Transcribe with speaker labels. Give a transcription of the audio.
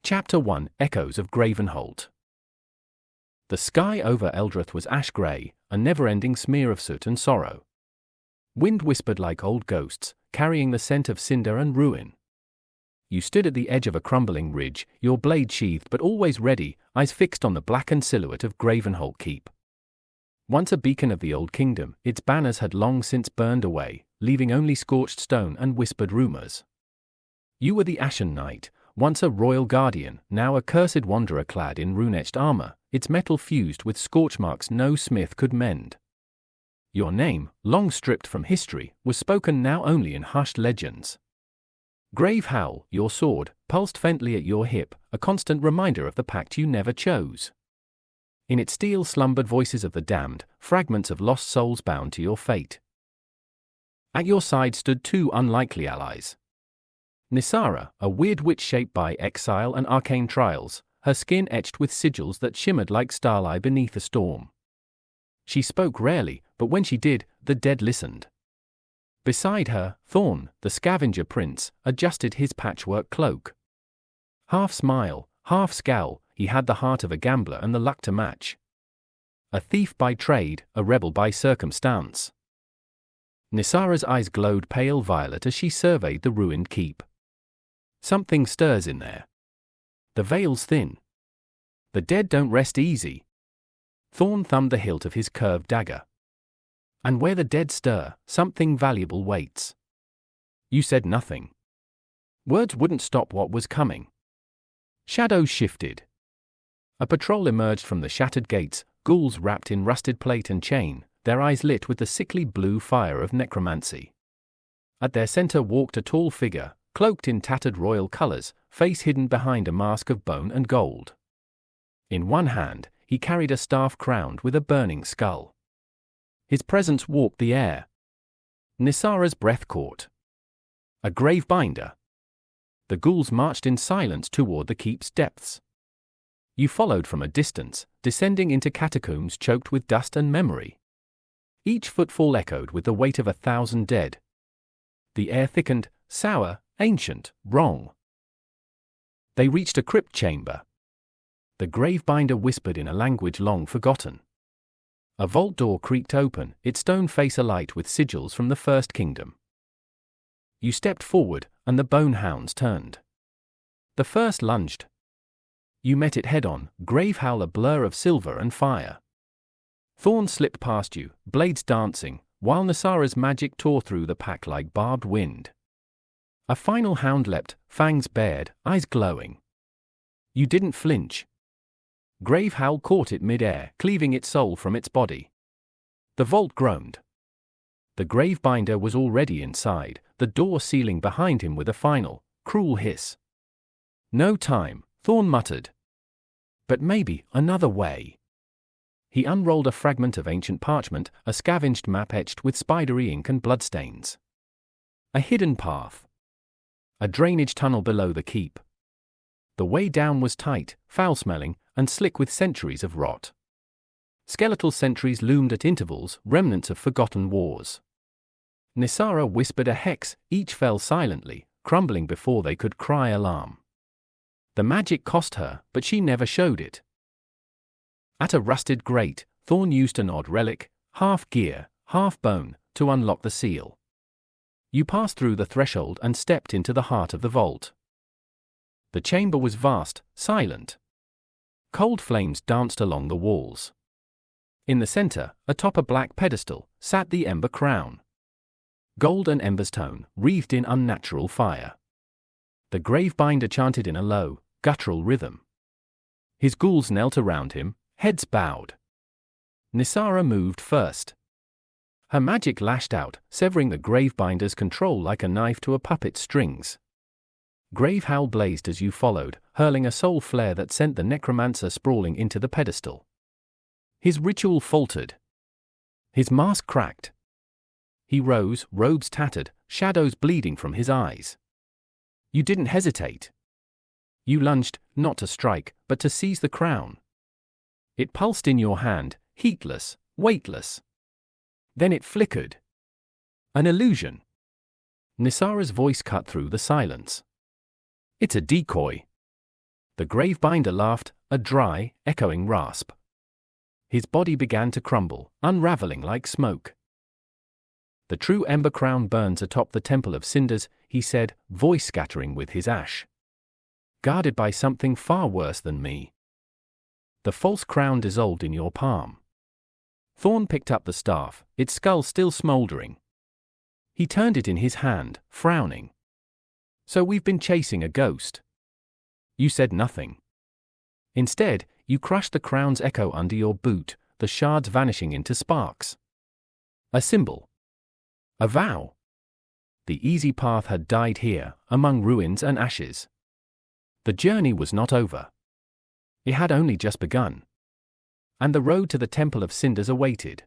Speaker 1: Chapter 1: Echoes of Gravenholt. The sky over Eldrith was ash-grey, a never-ending smear of soot and sorrow. Wind whispered like old ghosts, carrying the scent of cinder and ruin. You stood at the edge of a crumbling ridge, your blade sheathed but always ready, eyes fixed on the blackened silhouette of Gravenholt Keep. Once a beacon of the Old Kingdom, its banners had long since burned away, leaving only scorched stone and whispered rumors. You were the Ashen Knight, once a royal guardian, now a cursed wanderer clad in rune-etched armor, its metal fused with scorch marks no smith could mend. Your name, long stripped from history, was spoken now only in hushed legends. Gravenholt, your sword, pulsed faintly at your hip, a constant reminder of the pact you never chose. In its steel slumbered voices of the damned, fragments of lost souls bound to your fate. At your side stood two unlikely allies. Nisara, a weird witch shaped by exile and arcane trials, her skin etched with sigils that shimmered like starlight beneath a storm. She spoke rarely, but when she did, the dead listened. Beside her, Thorn, the scavenger prince, adjusted his patchwork cloak. Half smile, half scowl, he had the heart of a gambler and the luck to match. A thief by trade, a rebel by circumstance. Nisara's eyes glowed pale violet as she surveyed the ruined keep. Something stirs in there. The veil's thin. The dead don't rest easy. Thorn thumbed the hilt of his curved dagger. And where the dead stir, something valuable waits. You said nothing. Words wouldn't stop what was coming. Shadows shifted. A patrol emerged from the shattered gates, ghouls wrapped in rusted plate and chain, their eyes lit with the sickly blue fire of necromancy. At their center walked a tall figure, cloaked in tattered royal colors, face hidden behind a mask of bone and gold. In one hand, he carried a staff crowned with a burning skull. His presence warped the air. Nisara's breath caught. A gravebinder. The ghouls marched in silence toward the keep's depths. You followed from a distance, descending into catacombs choked with dust and memory. Each footfall echoed with the weight of 1,000 dead. The air thickened, sour, ancient, wrong. They reached a crypt chamber. The gravebinder whispered in a language long forgotten. A vault door creaked open, its stone face alight with sigils from the First Kingdom. You stepped forward, and the bone hounds turned. The first lunged. You met it head-on, Gravenholt a blur of silver and fire. Thorn slipped past you, blades dancing, while Nisara's magic tore through the pack like barbed wind. A final hound leapt, fangs bared, eyes glowing. You didn't flinch. Gravenholt caught it mid-air, cleaving its soul from its body. The vault groaned. The gravebinder was already inside, the door sealing behind him with a final, cruel hiss. No time, Thorn muttered. But maybe another way. He unrolled a fragment of ancient parchment, a scavenged map etched with spidery ink and bloodstains. A hidden path. A drainage tunnel below the keep. The way down was tight, foul-smelling, and slick with centuries of rot. Skeletal sentries loomed at intervals, remnants of forgotten wars. Nisara whispered a hex, each fell silently, crumbling before they could cry alarm. The magic cost her, but she never showed it. At a rusted grate, Thorn used an odd relic, half gear, half bone, to unlock the seal. You passed through the threshold and stepped into the heart of the vault. The chamber was vast, silent. Cold flames danced along the walls. In the center, atop a black pedestal, sat the ember crown. Gold and ember's tone, wreathed in unnatural fire. The gravebinder chanted in a low, guttural rhythm. His ghouls knelt around him, heads bowed. Nisara moved first. Her magic lashed out, severing the gravebinder's control like a knife to a puppet's strings. Gravenholt blazed as you followed, hurling a soul flare that sent the necromancer sprawling into the pedestal. His ritual faltered. His mask cracked. He rose, robes tattered, shadows bleeding from his eyes. You didn't hesitate. You lunged, not to strike, but to seize the crown. It pulsed in your hand, heatless, weightless. Then it flickered. An illusion. Nisara's voice cut through the silence. It's a decoy. The Gravebinder laughed, a dry, echoing rasp. His body began to crumble, unraveling like smoke. The true Ember Crown burns atop the Temple of Cinders, he said, voice scattering with his ash. Guarded by something far worse than me. The false crown dissolved in your palm. Thorn picked up the staff, its skull still smoldering. He turned it in his hand, frowning. So we've been chasing a ghost. You said nothing. Instead, you crushed the crown's echo under your boot, the shards vanishing into sparks. A symbol. A vow. The easy path had died here, among ruins and ashes. The journey was not over. It had only just begun. And the road to the Temple of Cinders awaited.